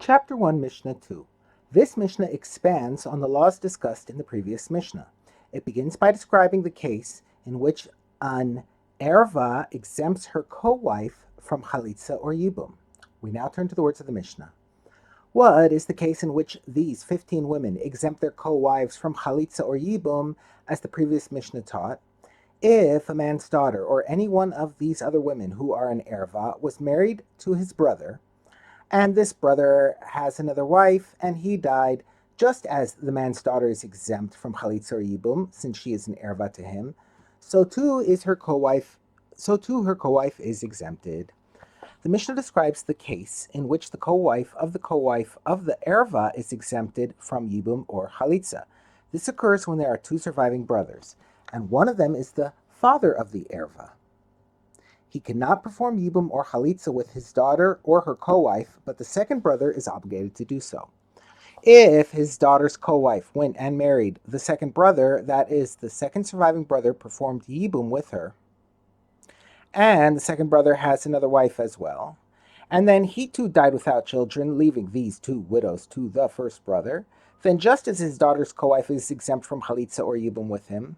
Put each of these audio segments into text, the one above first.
Chapter 1, Mishnah 2. This Mishnah expands on the laws discussed in the previous Mishnah. It begins by describing the case in which an erva exempts her co-wife from chalitza or yibum. We now turn to the words of the Mishnah. What is the case in which these 15 women exempt their co-wives from chalitza or yibum, as the previous Mishnah taught? If a man's daughter or any one of these other women who are an erva was married to his brother, and this brother has another wife, and he died, just as the man's daughter is exempt from chalitza or yibum, since she is an erva to him, so too her co-wife is exempted. The Mishnah describes the case in which the co-wife of the erva is exempted from yibum or chalitza. This occurs when there are two surviving brothers, and one of them is the father of the erva. He cannot perform yibum or chalitza with his daughter or her co-wife, but the second brother is obligated to do so. If his daughter's co-wife went and married the second brother, that is, the second surviving brother performed yibum with her, and the second brother has another wife as well, and then he too died without children, leaving these two widows to the first brother, then just as his daughter's co-wife is exempt from chalitza or yibum with him,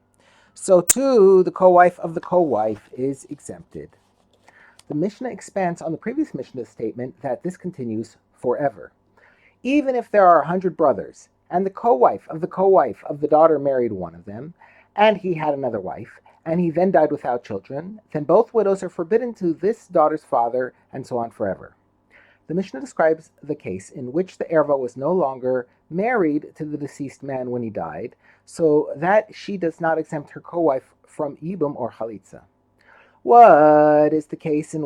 so too the co-wife of the co-wife is exempted. The Mishnah expands on the previous Mishnah's statement that this continues forever. Even if there are 100 brothers, and the co-wife of the daughter married one of them, and he had another wife, and he then died without children, then both widows are forbidden to this daughter's father, and so on forever. The Mishnah describes the case in which the erva was no longer married to the deceased man when he died, so that she does not exempt her co-wife from yibum or chalitza. What is the case in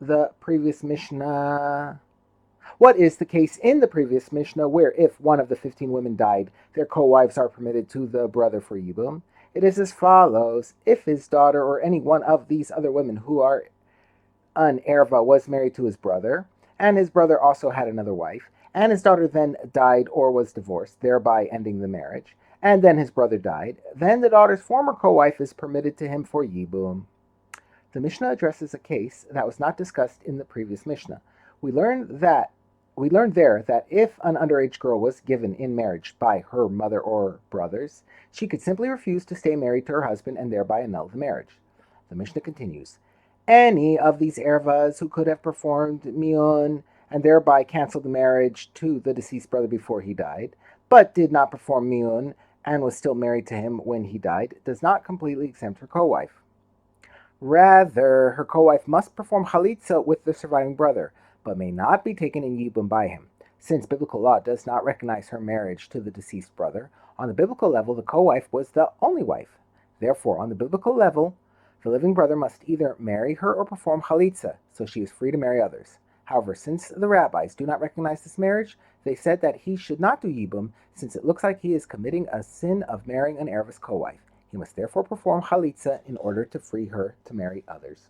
the previous Mishnah where if one of the 15 women died, their co-wives are permitted to the brother for yibum? It is as follows. If his daughter or any one of these other women who are an erva was married to his brother, and his brother also had another wife, and his daughter then died or was divorced, thereby ending the marriage, and then his brother died, then the daughter's former co-wife is permitted to him for yibum. The Mishnah addresses a case that was not discussed in the previous Mishnah. We learned there that if an underage girl was given in marriage by her mother or brothers, she could simply refuse to stay married to her husband and thereby annul the marriage. The Mishnah continues, any of these ervas who could have performed miyun and thereby canceled the marriage to the deceased brother before he died, but did not perform miyun and was still married to him when he died, does not completely exempt her co-wife. Rather, her co-wife must perform chalitza with the surviving brother, but may not be taken in yibum by him. Since biblical law does not recognize her marriage to the deceased brother, on the biblical level, the co-wife was the only wife. Therefore, on the biblical level, the living brother must either marry her or perform chalitza, so she is free to marry others. However, since the rabbis do not recognize this marriage, they said that he should not do yibum, since it looks like he is committing a sin of marrying an erva's co-wife. He must therefore perform chalitza in order to free her to marry others.